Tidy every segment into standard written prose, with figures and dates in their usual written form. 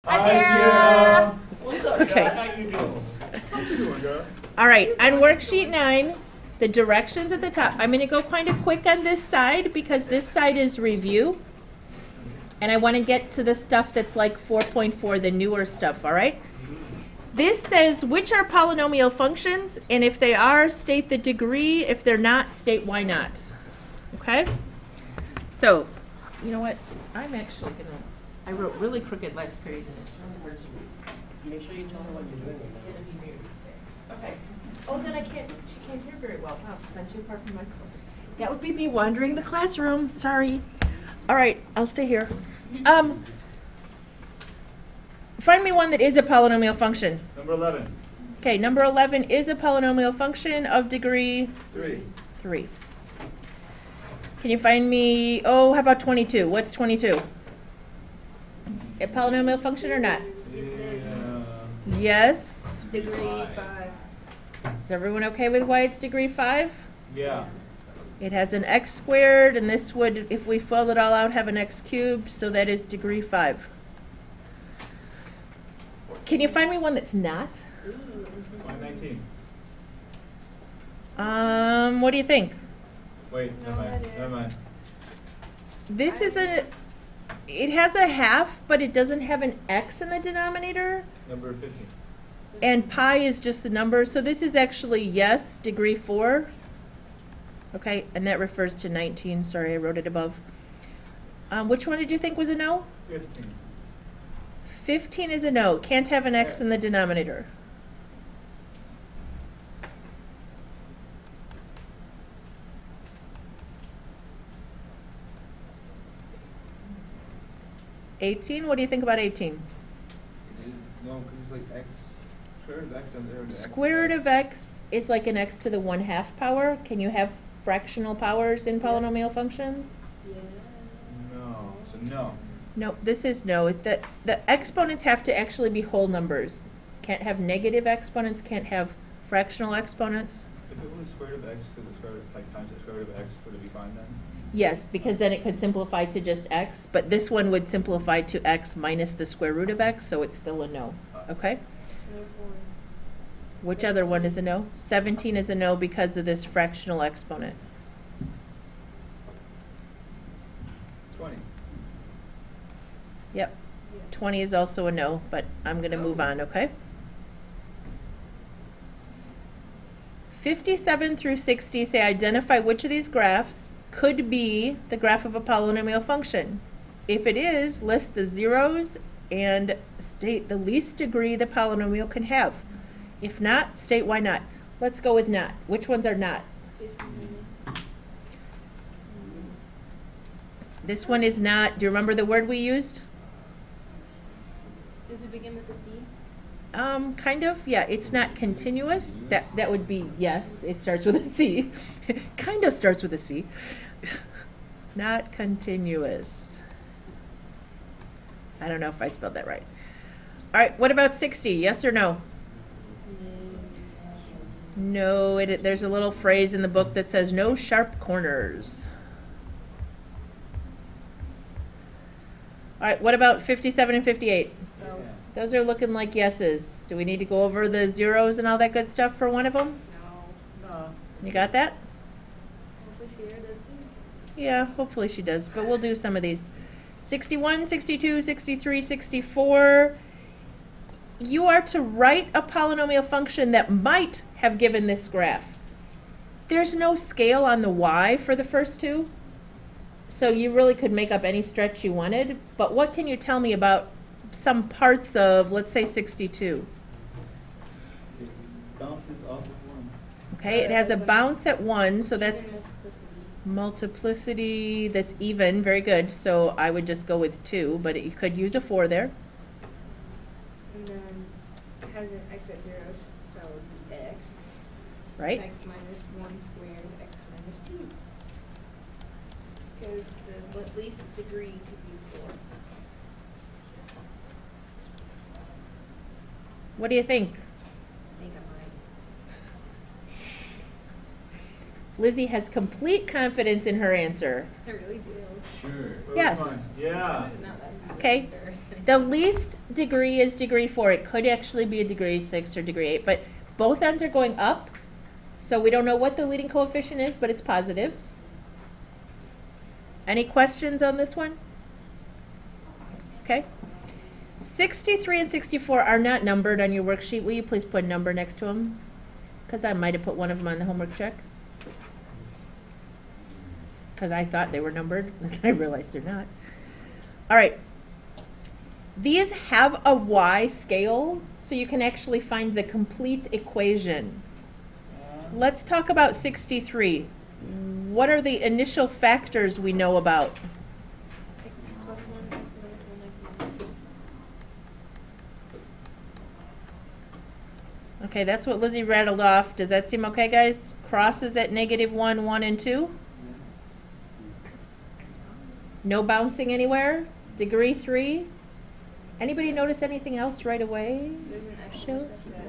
Sierra. What's up, Okay. guys? How you doing? How you doing, girl? All right, on worksheet 9, the directions at the top. I'm going to go kind of quick on this side because this side is review. And I want to get to the stuff that's like 4.4, the newer stuff, all right? This says which are polynomial functions, and if they are, state the degree. If they're not, state why not. Okay? So, you know what? I'm actually going to, I wrote really crooked last period in it. Make sure you tell her what you're doing. Okay. Oh, then I can't, she can't hear very well, wow, because I'm too far from my phone. That would be me wandering the classroom, sorry. All right, I'll stay here. Find me one that is a polynomial function. Number 11. Okay, number 11 is a polynomial function of degree 3. Can you find me, oh, how about 22? What's 22? A polynomial function or not? Yes. Degree 5. Is everyone okay with why it's degree 5? Yeah. It has an x squared, and this would, if we fill it all out, have an x cubed, so that is degree 5. Can you find me one that's not? 19. What do you think? Wait, No, never mind. that is- Never mind. This is it has a half, but it doesn't have an x in the denominator, Number 15. and pi is just a number, so this is actually, yes, degree 4. Okay, and that refers to 19, sorry, I wrote it above. Which one did you think was a no? 15. 15 is a no, can't have an x in the denominator. $18, what do you think about 18? No, because it's like x. Square root of x and there. Square root of x is like an x to the 1/2 power. Can you have fractional powers in polynomial functions? No. So no. No, this is no. The exponents have to actually be whole numbers. Can't have negative exponents, can't have fractional exponents. If it was square root of x to the square root, like times the square root of x, would it be fine then? Yes, because then it could simplify to just x, but this one would simplify to x minus the square root of x, so it's still a no. Okay? Which other one is a no? 17 is a no because of this fractional exponent. 20. Yep. 20 is also a no, but I'm going to move on, okay? 57 through 60 say identify which of these graphs could be the graph of a polynomial function. If it is, list the zeros and state the least degree the polynomial can have. If not, state why not. Let's go with not. Which ones are not? This one is not. Do you remember the word we used? Does it begin with the C? Kind of, yeah. It's not continuous. That would be yes. It starts with a C. Kind of starts with a C. Not continuous. I don't know if I spelled that right. All right. What about 60? Yes or no? No. There's a little phrase in the book that says no sharp corners. All right. What about 57 and 58? No. Those are looking like yeses. Do we need to go over the zeros and all that good stuff for one of them? No. You got that? Hopefully Sierra does too. Yeah, hopefully she does, but we'll do some of these. 61, 62, 63, 64. You are to write a polynomial function that might have given this graph. There's no scale on the y for the first two, so you really could make up any stretch you wanted, but what can you tell me about some parts of, let's say, 62? It bounces off of 1. Okay, it has a bounce at 1, so that's multiplicity, that's even, very good. So I would just go with 2, but you could use a 4 there. And then it has an x at zeros, so it would be x. Right? X minus 1 squared, x minus 2. Because the least degree could be 4. What do you think? I think I might. Lizzie has complete confidence in her answer. I really do. Sure. Where Yes. was mine? Yeah. Not that Okay. embarrassing. The least degree is degree 4. It could actually be a degree 6 or degree 8, but both ends are going up. So we don't know what the leading coefficient is, but it's positive. Any questions on this one? Okay. 63 and 64 are not numbered on your worksheet. Will you please put a number next to them? Because I might have put one of them on the homework check. Because I thought they were numbered, and I realized they're not. All right. These have a y scale, so you can actually find the complete equation. Let's talk about 63. What are the initial factors we know about? X plus 1, X minus 1, X minus 2. Okay, that's what Lizzie rattled off. Does that seem okay, guys? Crosses at -1, 1, and 2. No bouncing anywhere. Degree 3. Anybody notice anything else right away? There's an extra Sure. set that.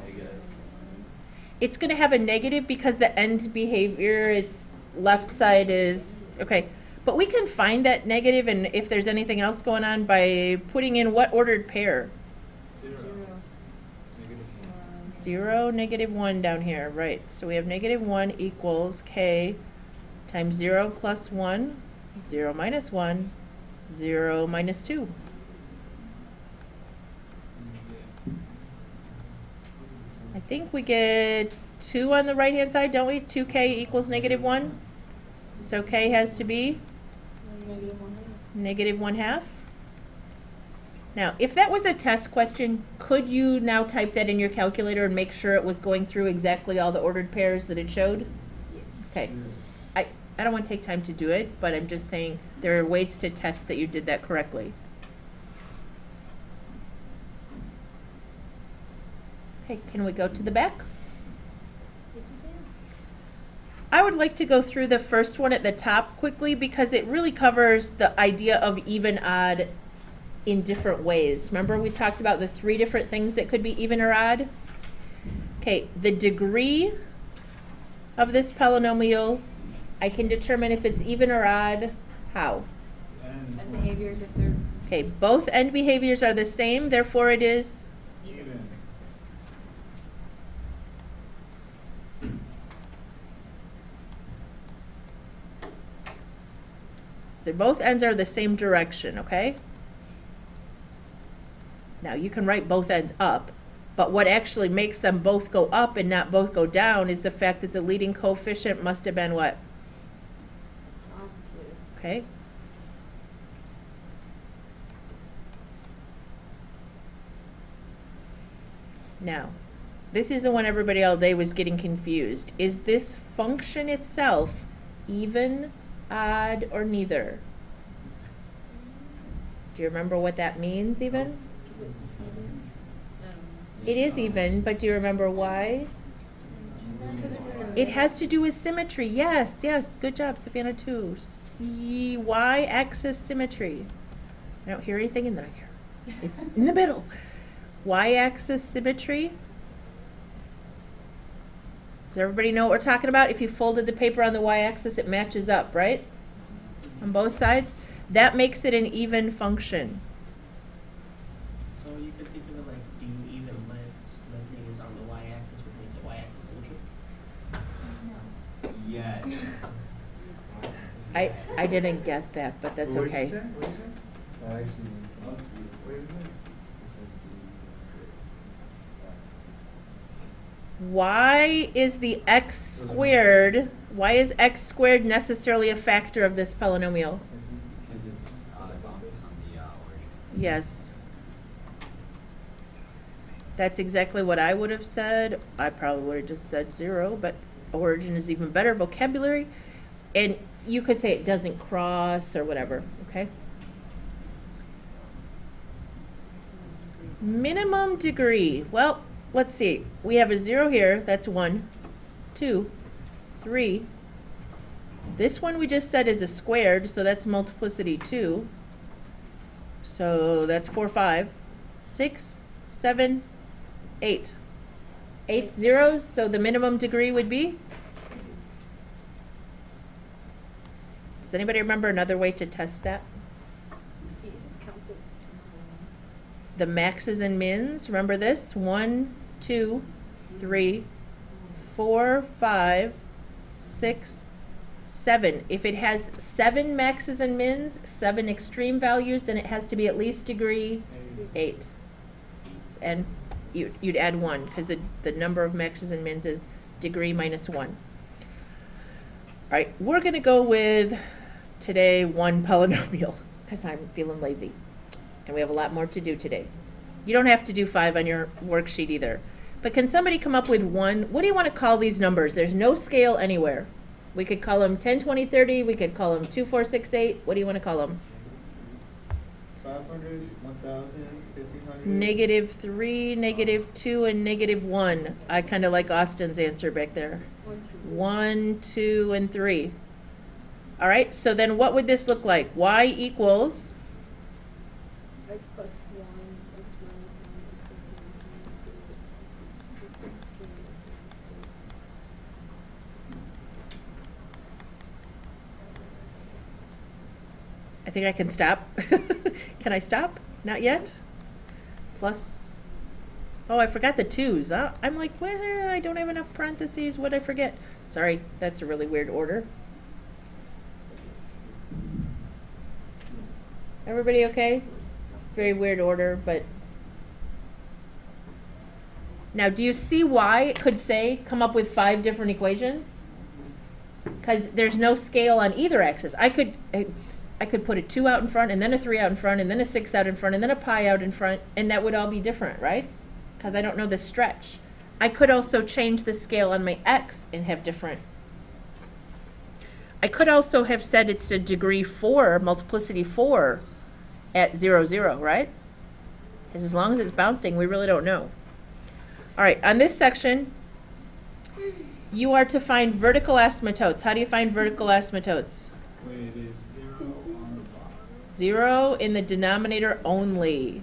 It's going to have a negative because the end behavior, its left side is, okay. But we can find that negative and if there's anything else going on by putting in what ordered pair? 0. 0. Negative 0, -1 down here, right. So we have -1 equals k times 0 plus 1, 0 minus 1, 0 minus 2. I think we get 2 on the right-hand side, don't we? 2k equals -1. So k has to be -1/2. Now, if that was a test question, could you now type that in your calculator and make sure it was going through exactly all the ordered pairs that it showed? Yes. Okay. I don't want to take time to do it, but I'm just saying there are ways to test that you did that correctly. Okay, can we go to the back? Yes, we can. I would like to go through the first one at the top quickly because it really covers the idea of even, odd in different ways. Remember we talked about the 3 different things that could be even or odd? Okay, the degree of this polynomial, I can determine if it's even or odd. How? And And behaviors if they're. Okay, both end behaviors are the same, therefore it is even. both ends are the same direction, okay? Now you can write both ends up, but what actually makes them both go up and not both go down is the fact that the leading coefficient must have been what? Positive. Okay? Now, this is the one everybody all day was getting confused. Is this function itself even, odd, or neither? Do you remember what that means even? Is it even? It is even, but do you remember why? Because it's in the middle. It has to do with symmetry. Yes, yes. Good job, Savannah, too. See, y-axis symmetry. I don't hear anything, and then I hear. It's in the middle. Y-axis symmetry. Does everybody know what we're talking about? If you folded the paper on the y-axis, it matches up, right? On both sides. That makes it an even function. So you could think of it like, do you even lift? Lifting is on the y-axis, which makes it y-axis symmetry. Yes. I didn't get that, but that's What did you okay. say? What did you say? That actually means something. Wait a minute. Why is the x squared, why is x squared necessarily a factor of this polynomial? Because it's on the origin. Yes. That's exactly what I would have said. I probably would have just said 0, but origin is even better vocabulary. And you could say it doesn't cross or whatever, okay? Minimum degree. Well, let's see. We have a 0 here. That's 1, 2, 3. This one we just said is a squared, so that's multiplicity 2. So that's 4, 5, 6, 7, 8. 8 zeros, so the minimum degree would be Does anybody remember another way to test that? You just count the ones. The maxes and mins, remember this? 1, 2, 3, 4, 5, 6, 7. If it has 7 maxes and mins, 7 extreme values, then it has to be at least degree 8. And you'd add 1, because the number of maxes and mins is degree minus 1. All right, we're going to go with, today, 1 polynomial, because I'm feeling lazy. And we have a lot more to do today. You don't have to do 5 on your worksheet either. But can somebody come up with 1? What do you want to call these numbers? There's no scale anywhere. We could call them 10, 20, 30. We could call them 2, 4, 6, 8. What do you want to call them? 500, 1,000, 1,500. -3, -2, and -1. I kind of like Austin's answer back there. 1, 2, and 3. All right, so then what would this look like? Y equals X plus 1, X minus 1, X plus 2, X minus 2, I think I can stop. Can I stop? Not yet? Plus, oh, I forgot the 2's. I'm like, well, I don't have enough parentheses. What'd I forget? Sorry, that's a really weird order. Everybody okay? Very weird order, but. Now, do you see why it could say come up with 5 different equations? Because there's no scale on either axis. I could put a 2 out in front, and then a 3 out in front, and then a 6 out in front, and then a pi out in front, and that would all be different, right? Because I don't know the stretch. I could also change the scale on my x and have different. I could also have said it's a degree 4, multiplicity 4 at 0, 0, right? Because as long as it's bouncing, we really don't know. All right, on this section, you are to find vertical asymptotes. How do you find vertical asymptotes? Wait, it is 0 on the bottom. 0 in the denominator only.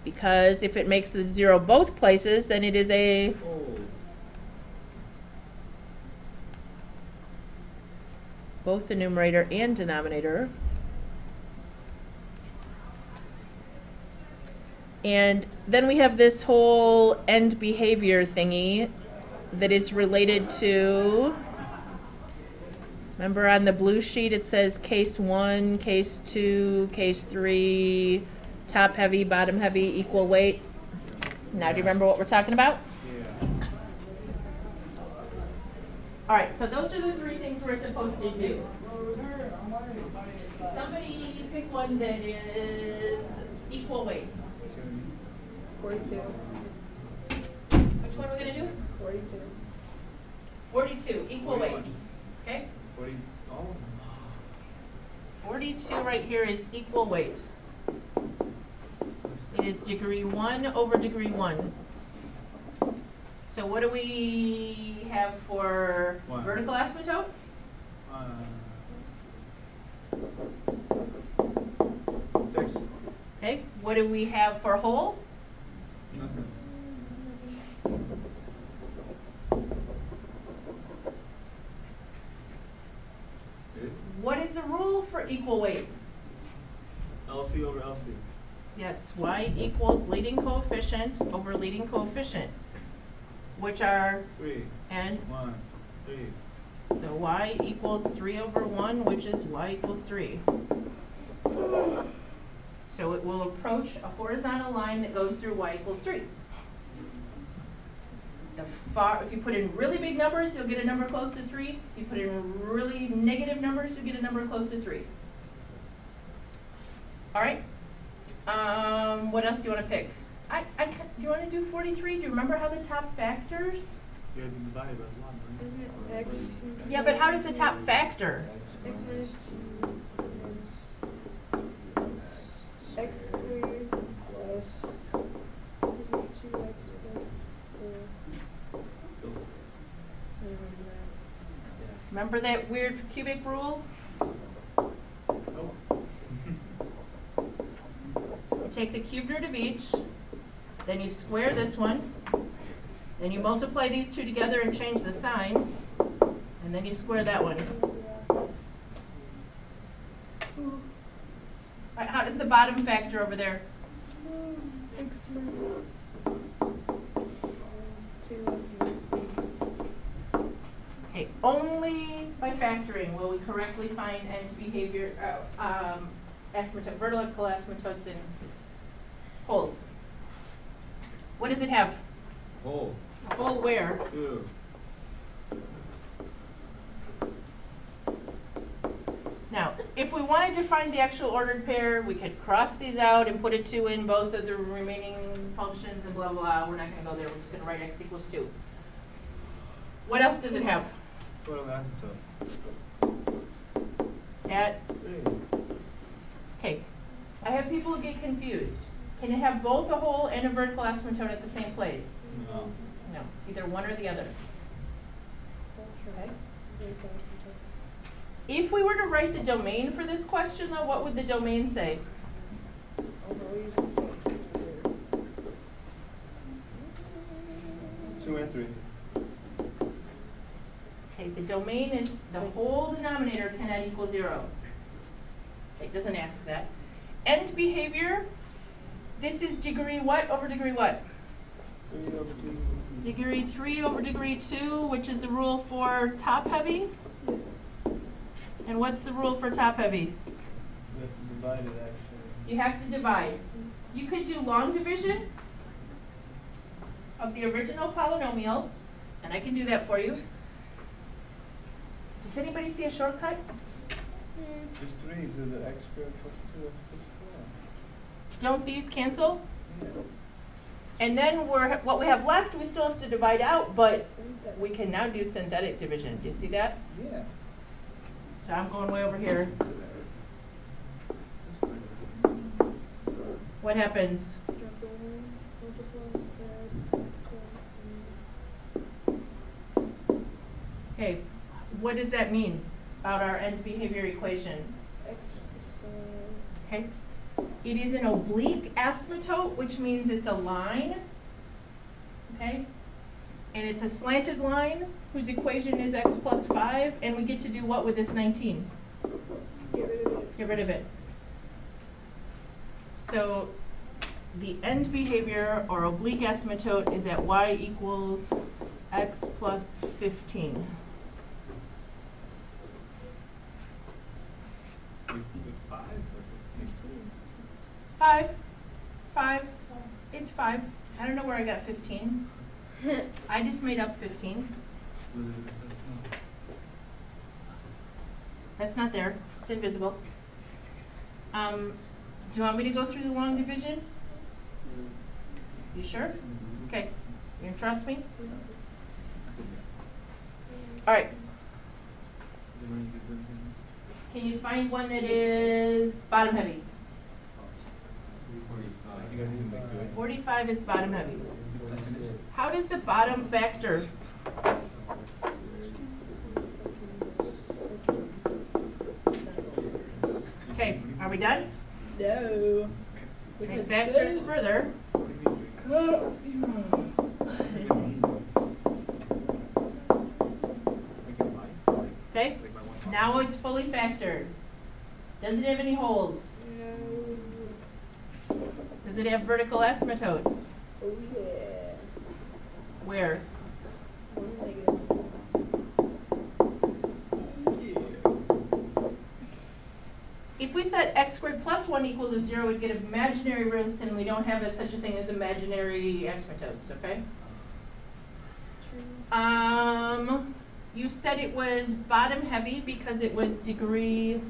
Because if it makes the 0 both places, then it is a both the numerator and denominator. And then we have this whole end behavior thingy that is related to, remember on the blue sheet it says case 1, case 2, case 3, top heavy, bottom heavy, equal weight. Now do you remember what we're talking about? Yeah. All right, so those are the 3 things we're supposed to do. Somebody pick one that is equal weight. 42. Which one are we going to do? 42. 42, equal weight. Okay? 40. Oh. 42 right here is equal weight. It is degree 1 over degree 1. So what do we have for 1. vertical asymptote? 6. Okay, what do we have for whole? Nothing. Good. What is the rule for equal weight? LC over LC. Yes, y equals leading coefficient over leading coefficient, which are, 3. and 1. 3. so y equals 3 over 1, which is y equals 3. So it will approach a horizontal line that goes through y equals 3. If you put in really big numbers, you'll get a number close to 3. If you put in really negative numbers, you'll get a number close to 3. All right. What else do you want to pick? Do you want to do 43? Do you remember how the top factors? You have to divide it by 1, right? Isn't it X? Yeah, but how does the top factor? X minus 2 X squared plus 2x plus 4. Remember that weird cubic rule? Oh. You take the cubed root of each, then you square this one, then you multiply these two together and change the sign, And then you square that one. Alright, how does the bottom factor over there? X minus 2 is minus 3. Okay, only by factoring will we correctly find end behavior, asymptote, vertical asymptotes in holes. What does it have? Hole. A hole where? 2. Now, if we wanted to find the actual ordered pair, we could cross these out and put a 2 in both of the remaining functions and blah, blah, blah. We're not going to go there. We're just going to write x equals 2. What else does it have? Total asymptote. At, 3. okay, I have people who get confused. Can it have both a hole and a vertical asymptote at the same place? No. No, it's either one or the other. Okay. If we were to write the domain for this question, though, what would the domain say? 2 and 3. Okay, the domain is the whole denominator cannot equal 0. It doesn't ask that. End behavior, this is degree what over degree what? 3 over 2. Degree 3 over degree 2, which is the rule for top heavy. And what's the rule for top heavy? We have to divide it actually. You have to divide. You could do long division of the original polynomial, and I can do that for you. Does anybody see a shortcut? Just 3 to the x squared plus 2x plus Don't these cancel? 4. Yeah. And then what we have left, we still have to divide out, but we can now do synthetic division. Do you see that? Yeah. So I'm going way over here. What happens? Okay, what does that mean about our end behavior equation? Okay, it is an oblique asymptote, which means it's a line. Okay, and it's a slanted line whose equation is x plus 5, and we get to do what with this 19? Get rid of it. Get rid of it. So the end behavior or oblique asymptote is at y equals x plus 15. With 5 or 15? 5. 5. It's 5. I don't know where I got 15. I just made up 15. Was it the same? No. That's not there. It's invisible. Do you want me to go through the long division? You sure? Okay. You gonna trust me? All right. Is it when you did the Can you find one that is bottom heavy? 45. You guys need to make good. 45 is bottom heavy. How does the bottom factor? Okay, are we done? No. It factors further. Okay, now it's fully factored. Does it have any holes? No. Does it have vertical asymptote? Oh yeah. Where? 1 negative. If we set x squared plus 1 equal to 0, we'd get imaginary roots, and we don't have such a thing as imaginary asymptotes, okay? You said it was bottom heavy because it was degree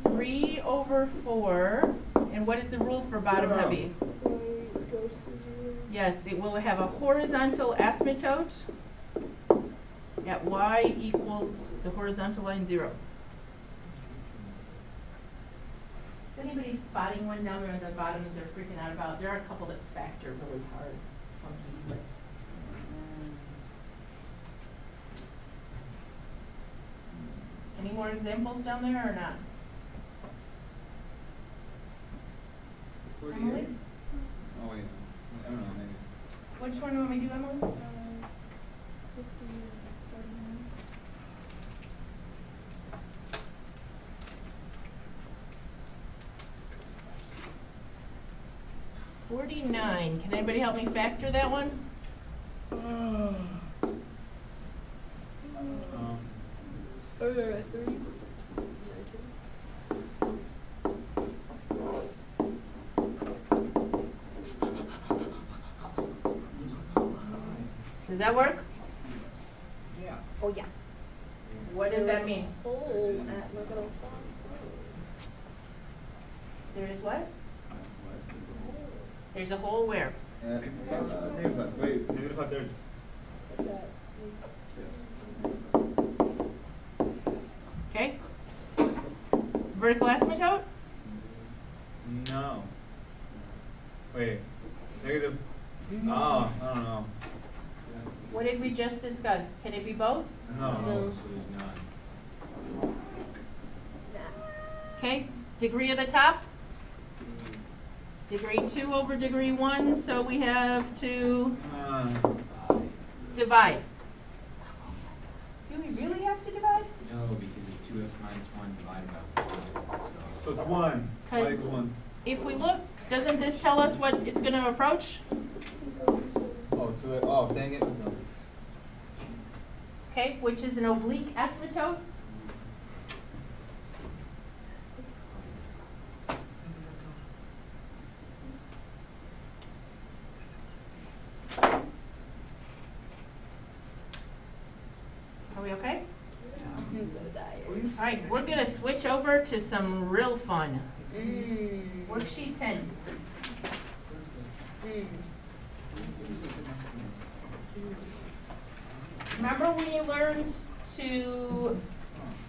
3 over 4. And what is the rule for bottom heavy? Goes to 0. Yes, it will have a horizontal asymptote at y equals the horizontal line 0. Is anybody spotting one down there at the bottom that they're freaking out about? There are a couple that factor really hard. Funky, but, any more examples down there or not? Emily? Oh, wait. I don't know, maybe. Which one do you want me to do, Emily? 50, 49. 49. Can anybody help me factor that one? Does that work? Yeah. Oh, yeah. What does that mean? Oh, at little font. There is what? There's a hole where? Negative, wait, negative 5/3. Okay. Vertical asymptote? No. Wait, negative, oh, I don't know. What did we just discuss? Can it be both? No. No. Okay. Degree of the top? Degree 2 over degree 1, so we have to divide. Do we really have to divide? No, because it's 2x minus 1 divided by 1. So it's 1. 'Cause Like 1. if we look, doesn't this tell us what it's going to approach? Oh, dang it. Okay, which is an oblique asymptote. Are we okay? All right, we're going to switch over to some real fun. Worksheet 10. Remember when you learned to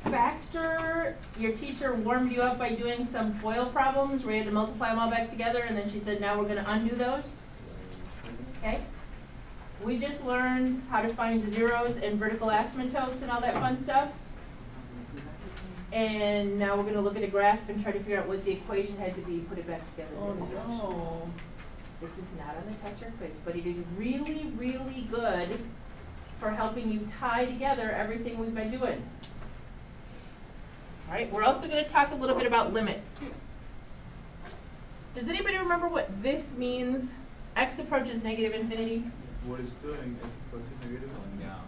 factor? Your teacher warmed you up by doing some FOIL problems where you had to multiply them all back together, and then she said, now we're going to undo those. Okay? We just learned how to find zeros and vertical asymptotes and all that fun stuff. And now we're going to look at a graph and try to figure out what the equation had to be, put it back together. Oh no. This is not on the test or quiz, but it is really, really good for helping you tie together everything we've been doing. All right, we're also going to talk a little bit about limits. Does anybody remember what this means? X approaches negative infinity. What it's doing is approaching negative. Going down.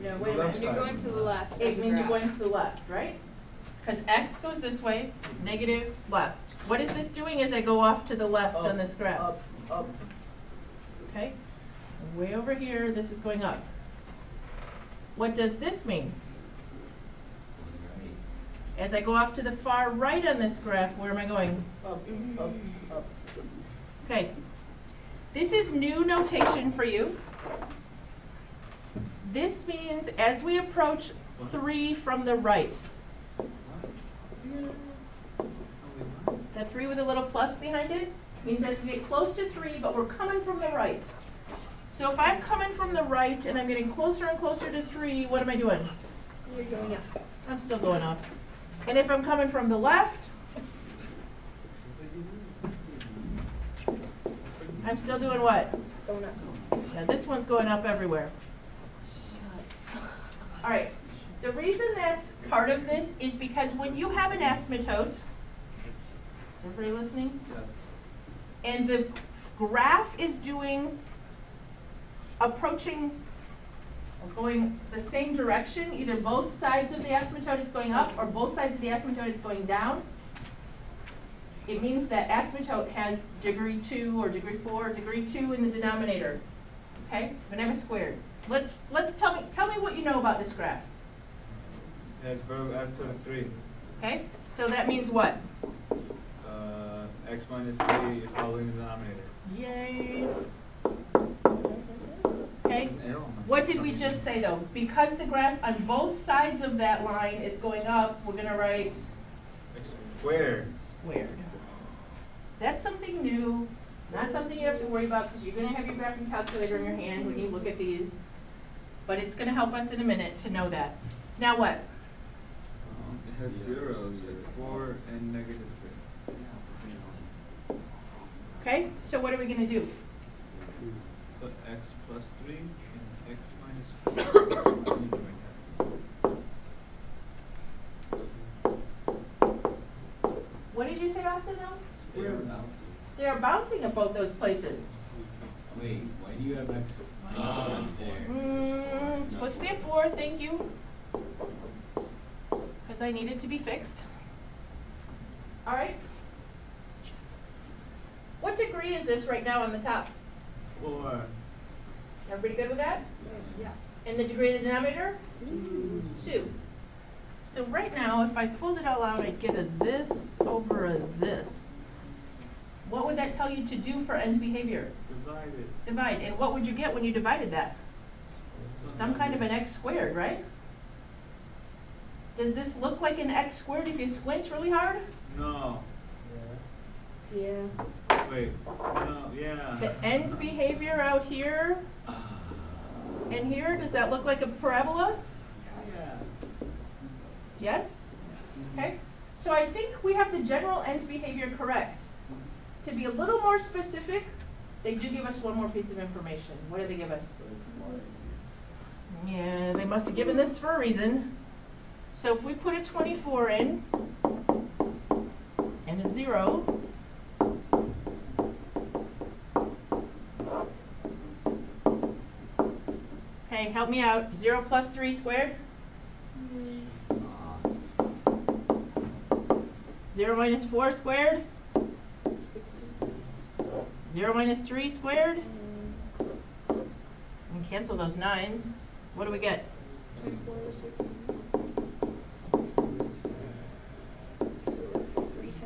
No, The wait a left minute. You're side. going to the left. It means you're going to the left, right? Because X goes this way, negative left. What is this doing as I go off to the left on this graph? Up. Okay? Way over here, this is going up. What does this mean? As I go off to the far right on this graph, where am I going? Up. Okay. This is new notation for you. This means as we approach 3 from the right. Is that 3 with a little plus behind it? Means as we get close to 3, but we're coming from the right. So if I'm coming from the right and I'm getting closer and closer to 3, what am I doing? You're going up. I'm still going up. And if I'm coming from the left, I'm still doing what? Going up. Now this one's going up everywhere. All right. The reason that's part of this is because when you have an asymptote, everybody listening? Yes. And the graph is approaching or going the same direction, either both sides of the asymptote is going up or both sides of the asymptote is going down, it means that asymptote has degree 2 or degree 4 or degree 2 in the denominator. Okay? Whenever squared. Let's tell me what you know about this graph. It has vertical asymptote 3. Okay? So that means what? X minus 3 is following the denominator. Yay. Okay? What did we just say though? Because the graph on both sides of that line is going up, we're going to write Squared. squared. That's something new, not something you have to worry about because you're going to have your graphing calculator in your hand when you look at these. But it's going to help us in a minute to know that. Now what? It has zeros, like 4 and negative 3. Okay, so what are we going to do? Put x plus 3 and x minus 4. What did you say, Austin, now? They are bouncing at both those places. Wait, why do you have X minus one there? It's supposed to be a 4, thank you. Because I need it to be fixed. All right. What degree is this right now on the top? 4. Everybody good with that? Yeah. And the degree of the denominator? 2. So right now, if I pulled it all out, I'd get a this over a this. What would that tell you to do for end behavior? Divided. Divide. And what would you get when you divided that? Some kind of an x squared, right? Does this look like an x squared if you squint really hard? No. Yeah. Wait. No. Yeah. The end behavior out here and here, does that look like a parabola? Yeah. Yes? Okay. So I think we have the general end behavior correct. To be a little more specific, they do give us one more piece of information. What do they give us? Yeah, they must have given this for a reason. So if we put a 24 in and a 0, okay, help me out. 0 plus 3 squared? 0 minus 4 squared? 0 minus 3 squared? And cancel those 9s. What do we get?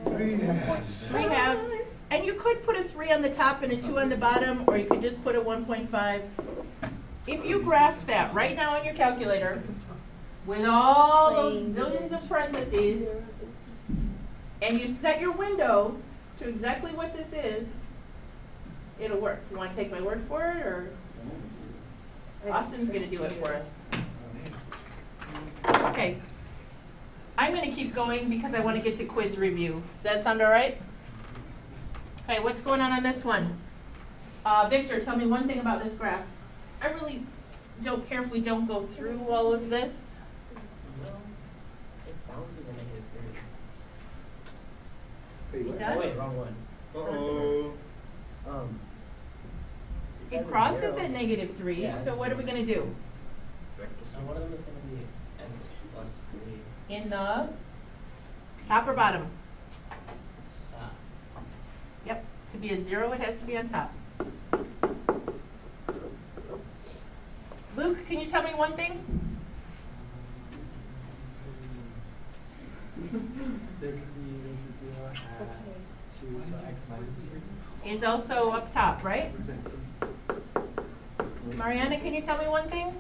3 halves. 3 halves. And you could put a 3 on the top and a 2 on the bottom, or you could just put a 1.5. If you graphed that right now on your calculator, with all those zillions of parentheses, and you set your window to exactly what this is, it'll work. You want to take my word for it, or Austin's going to do it for us? Okay. I'm going to keep going because I want to get to quiz review. Does that sound all right? Okay, what's going on this one? Victor, tell me one thing about this graph. I really don't care if we don't go through all of this. No, it bounces a -3. It Oh, does? wait, wrong one. Uh-oh. It has a crosses 0. at -3, Yeah. so what are we going to do? So one of them is going to be x plus 3. In the top or bottom? Yep, to be a 0, it has to be on top. Luke, can you tell me one thing? Basically, this is 0 at 2, so x minus 3. Is also up top, right? Mariana, can you tell me one thing?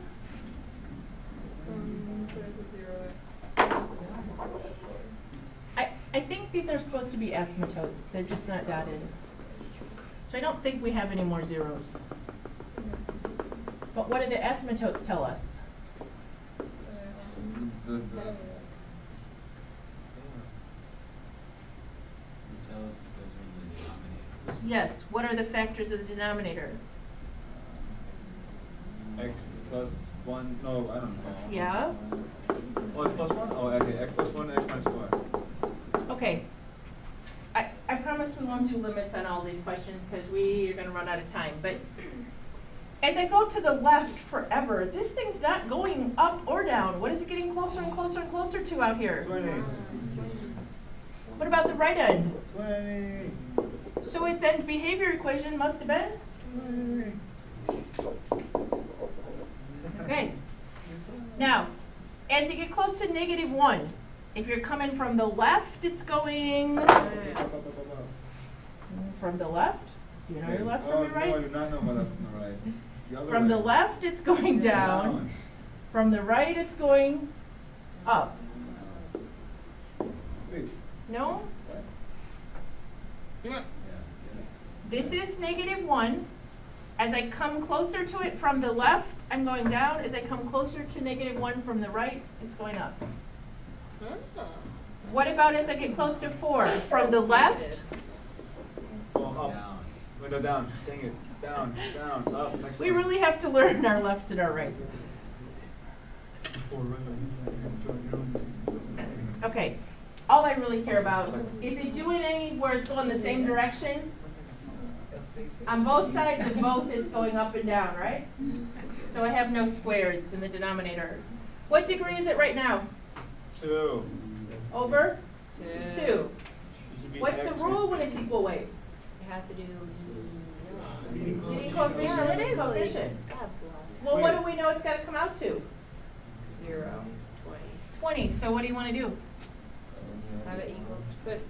I think these are supposed to be asymptotes. They're just not dotted. So I don't think we have any more zeros. But what do the asymptotes tell us? You tell us those are in the denominator. Yes, what are the factors of the denominator? X plus 1. No, I don't know. Yeah? Oh, it's plus 1? Oh, okay. X plus 1, x minus 4. Okay. I promise we won't do limits on all these questions because we are going to run out of time. But as I go to the left forever, this thing's not going up or down. What is it getting closer and closer and closer to out here? 20. What about the right end? 20. So its end behavior equation must have been? 20. Okay. Now, as you get close to -1, if you're coming from the left, it's going from the left. Do you know your left from your No, I right? do not know my left from the right. The other From the way. left, it's going down. From the right, it's going up. Wait. No? Yeah, yes. This is -1. As I come closer to it from the left, I'm going down. As I come closer to -1 from the right, it's going up. What about as I get close to 4? From the left, Oh, up. Down. Window down. Dang it. Down, down, up. Next we one. really have to learn our lefts and our rights. Okay, all I really care about, is it doing any where it's going the same direction? On both sides of both, it's going up and down, right? So I have no squares in the denominator. What degree is it right now? 2. Over? 2. It should be What's the X. rule when it's equal weight? You have to do Leading coefficient or leading coefficient? Well, what do we know it's got to come out to? 0, 20. So what do you want to do? 20. Have it equal, put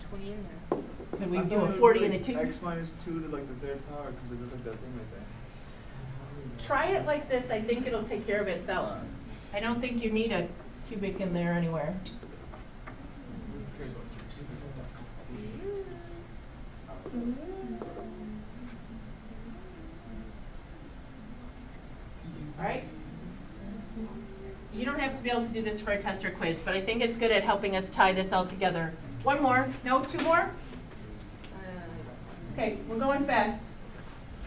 20 in there. Could we I do thought a it was 40 like and a 2? X minus 2 to like the 3rd power because it does like that thing right there. Try it like this. I think it'll take care of itself. I don't think you need a cubic in there anywhere. All right? You don't have to be able to do this for a test or quiz, but I think it's good at helping us tie this all together. One more. No, 2 more? Okay, we're going fast.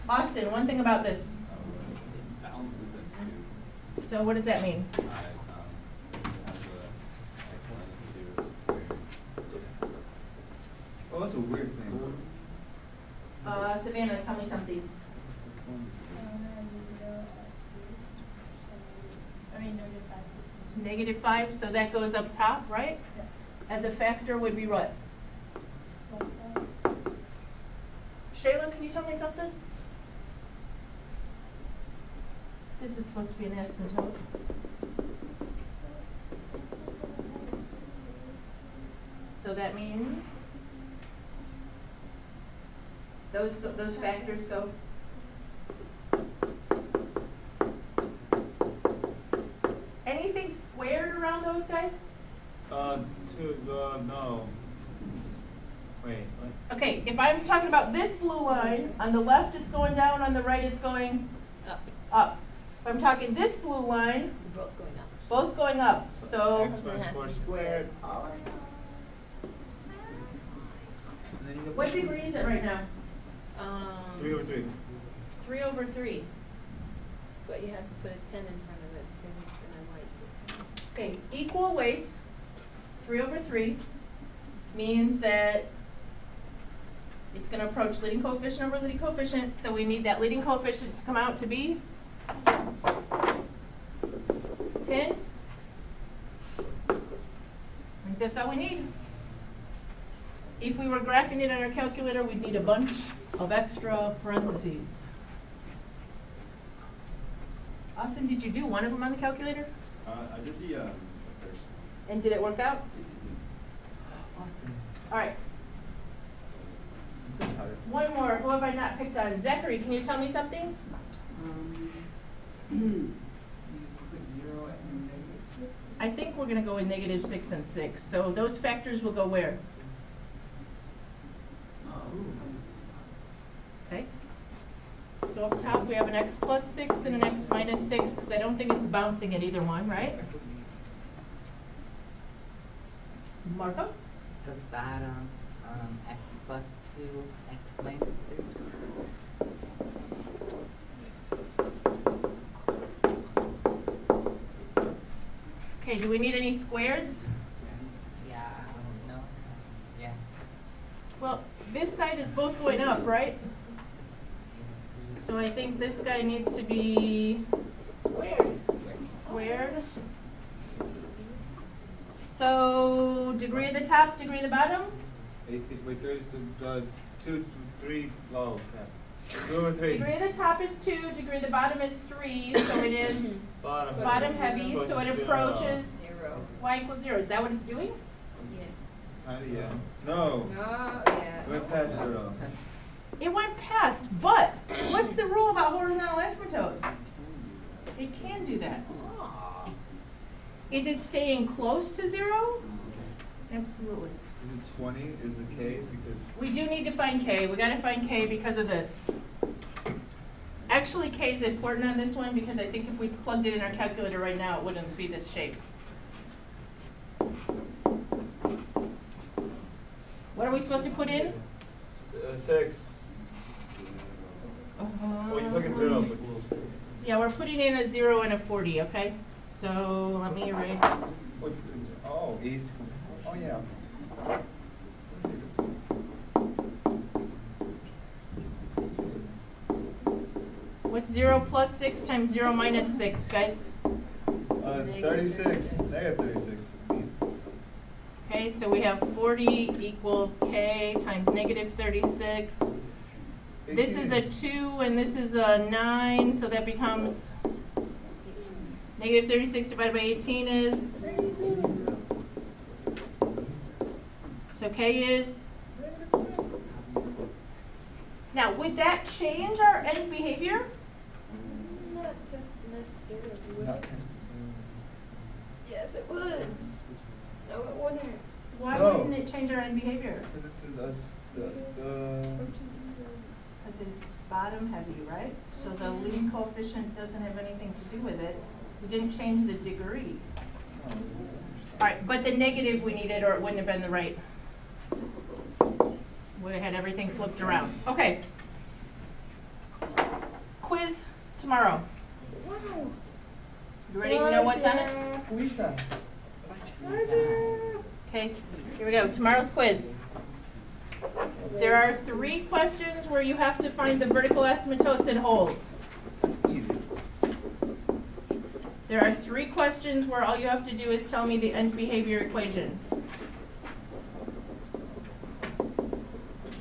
Austin, one thing about this. Balances at 2. So what does that mean? It has a x minus 2 squared. Oh, that's a weird thing. Savannah, tell me something. -5, so that goes up top, right? As a factor would be what? Shayla, can you tell me something? This is supposed to be an asymptote. So that means those factors go. Anything squared around those guys? No. Wait, what? Okay, if I'm talking about this blue line, on the left it's going down, on the right it's going Up. up. If I'm talking this blue line, They're both going up. both going up. So X minus has 4 to be squared. what degree is it right now? 3 over 3. 3 over 3. But you have to put a 10 in front of it because it's gonna like. Okay, equal weight, 3 over 3, means that it's going to approach leading coefficient over leading coefficient, so we need that leading coefficient to come out to be 10. I think that's all we need. If we were graphing it on our calculator, we'd need a bunch of extra parentheses. Austin, did you do one of them on the calculator? I did the first. And did it work out? All right. One more. Who have I not picked on? Zachary, can you tell me something? I think we're going to go with -6 and 6. So those factors will go where? Okay. So up top we have an x plus 6 and an x minus 6 because I don't think it's bouncing at either one, right? Marco? The bottom, x plus 2, x minus 2. Okay, do we need any squares? Yeah, no. Yeah. Well, this side is both going up, right? So I think this guy needs to be squared. Squared. So degree of the top, degree of the bottom? 18, wait, 3 is 2, 3, low. Yeah. 2 over 3. Degree of the top is 2, degree of the bottom is 3, so it is bottom heavy, so it approaches 0. y equals 0. Is that what it's doing? Yes. Kinda, yeah. No. No, yeah. Went past 0. It went past, but what's the rule about horizontal asymptote? It can do that. Is it staying close to 0? Absolutely. Is it 20? Is it K? Because We do need to find K. We got to find K because of this. Actually, K is important on this one because I think if we plugged it in our calculator right now, it wouldn't be this shape. What are we supposed to put in? 6. Oh, you plug in 0. So Yeah, we're putting in a 0 and a 40, okay? So let me erase. Oh, East. Oh, yeah. What's 0 plus 6 times 0 minus 6, guys? 36, negative 36. Okay, so we have 40 equals k times negative 36. This is a 2 and this is a 9, so that becomes negative 36 divided by 18 is? So k is? Now, would that change our end behavior? Not just necessarily, would Not it? Yes, it would. No, it wouldn't. Why No. wouldn't it change our end behavior? Because it's the Because it's bottom heavy, right? So the leading coefficient doesn't have anything to do with it. We didn't change the degree. All right, but the negative we needed, or it wouldn't have been the right. Would have had everything flipped around. Okay. Quiz tomorrow. Wow. You ready to know what's on it? Lisa. Okay, here we go. Tomorrow's quiz. There are 3 questions where you have to find the vertical asymptotes and holes. Easy. There are 3 questions where all you have to do is tell me the end behavior equation.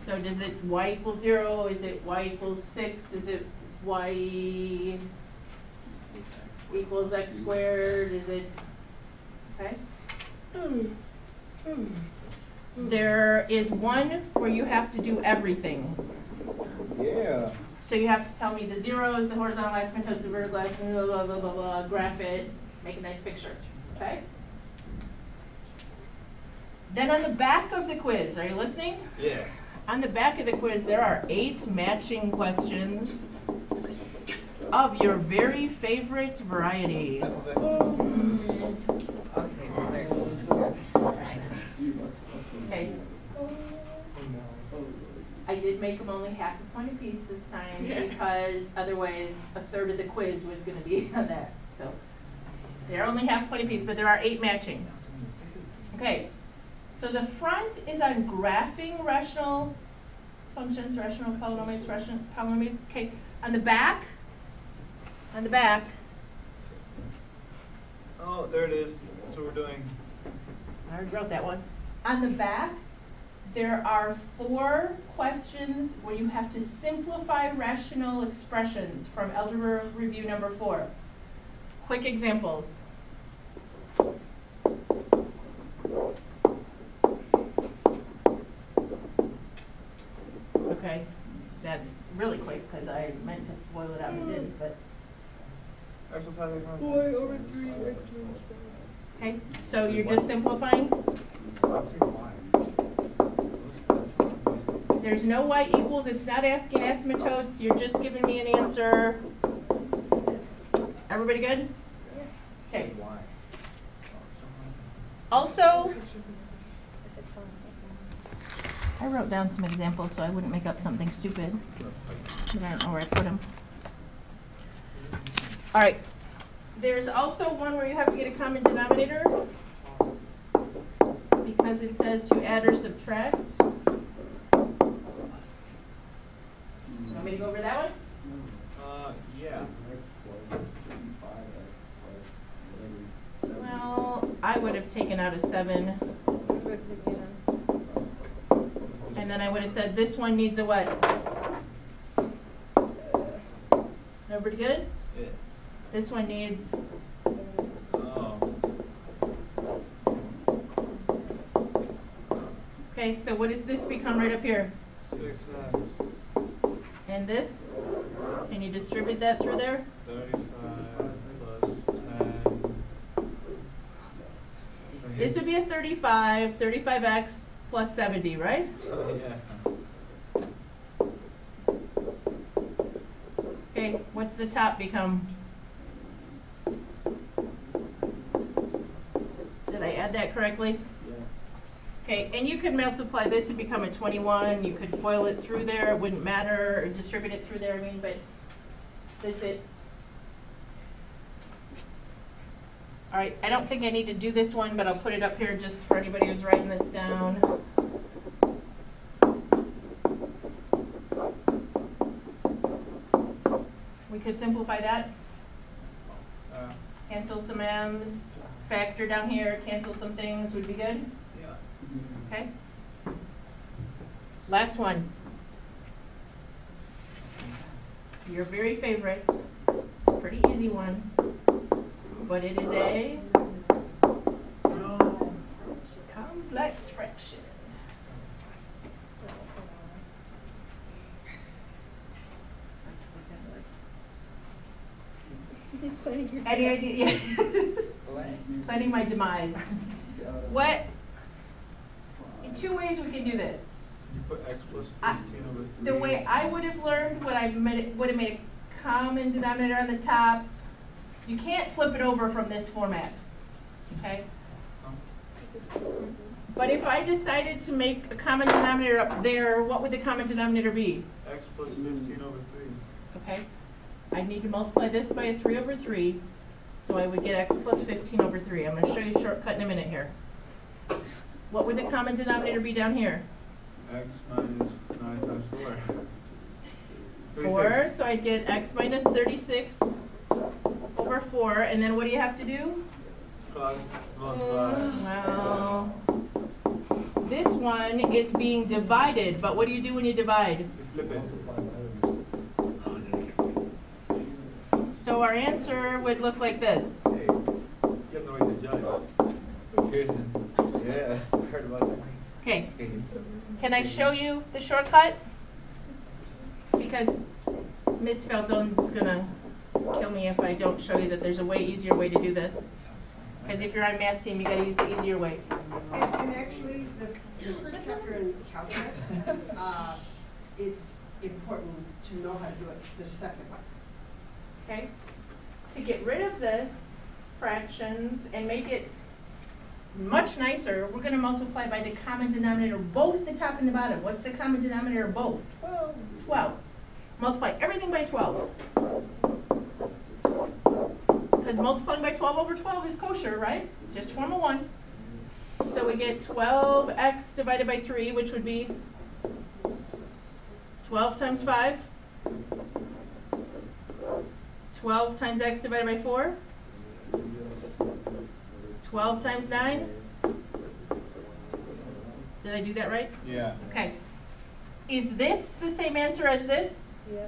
So does it y equals 0? Is it y equals 6? Is it y equals x squared? Is it, okay? There is one where you have to do everything. Yeah. So you have to tell me the zeros, the horizontal asymptotes, the vertical asymptotes, blah, blah, blah, blah, blah, graph it, make a nice picture, okay? Then on the back of the quiz, are you listening? Yeah. On the back of the quiz, there are 8 matching questions of your very favorite variety. I'll say the third one. Okay. I did make them only half a point apiece this time because otherwise a third of the quiz was going to be on that. So they're only half a point apiece, but there are 8 matching. Okay. So the front is on graphing rational functions, rational polynomials, rational polynomials. Okay. On the back. Oh, there it is. So we're doing. I already wrote that once. On the back, there are 4 questions where you have to simplify rational expressions from algebra review number 4. Quick examples. Okay, that's really quick because I meant to boil it out and didn't, but. Exercise. Y over 3 x minus 5. Okay, so you're just simplifying? There's no y equals, it's not asking asymptotes, you're just giving me an answer. Everybody good? Yes. Okay. Also, I said fun. I wrote down some examples so I wouldn't make up something stupid. But I don't know where I put them. All right. There's also one where you have to get a common denominator because it says to add or subtract. You want me to go over that one? Yeah. Well, I would have taken out a 7. And then I would have said this one needs a what? Everybody good? Yeah. This one needs, Oh. okay, so what does this become right up here? 6x. And this? Can you distribute that through there? 35 plus 10. This would be a 35, 35x plus 70, right? Oh, yeah. Okay, what's the top become? Did I add that correctly? Yes. Okay, and you could multiply this and become a 21. You could FOIL it through there, it wouldn't matter, or distribute it through there, I mean, but that's it. All right, I don't think I need to do this one, but I'll put it up here just for anybody who's writing this down. We We could simplify that, Uh, cancel some m's, factor down here, cancel some things, would be good? yeah. Okay. Last one. Your very favorite. It's a pretty easy one. But it is a complex fraction. He's planning your. Any idea? Yeah. Planning my demise. What? In two ways we can do this. You put x plus I- 15 over 3. The way I would have learned, would have made a common denominator on the top. You can't flip it over from this format, okay? But if I decided to make a common denominator up there, what would the common denominator be? X plus 15 over 3. Okay? I need to multiply this by a 3 over 3, so I would get x plus 15 over 3. I'm going to show you a shortcut in a minute here. What would the common denominator be down here? X minus 9 times 4. 4, so I'd get x minus 36 over 4, and then what do you have to do? Plus multiply. Well, this one is being divided, but what do you do when you divide? You flip it. So our answer would look like this. Hey, you have no right to judge. But Pearson. Yeah, I heard about that. Okay, can I show you the shortcut? Because Ms. Falzone's gonna kill me if I don't show you that there's a way easier way to do this. Because if you're on math team, you gotta use the easier way. And actually, the first chapter in calculus, it's important to know how to do it the second one. Okay? To get rid of this fractions and make it much nicer, we're gonna multiply by the common denominator, both the top and the bottom. What's the common denominator of both? 12. Multiply everything by 12. Because multiplying by 12 over 12 is kosher, right? Just form a 1. So we get 12x divided by 3, which would be 12 times 5. 12 times x divided by 4. 12 times 9. Did I do that right? Yeah. Okay. Is this the same answer as this? Yeah.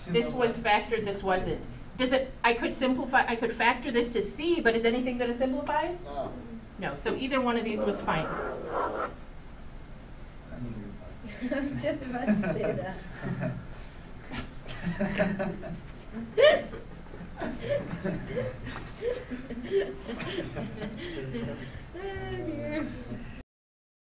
This was factored, this wasn't. Does it, I could simplify, I could factor this to C, but is anything going to simplify? No. No, so either one of these was fine. I was just about to say that. Oh dear.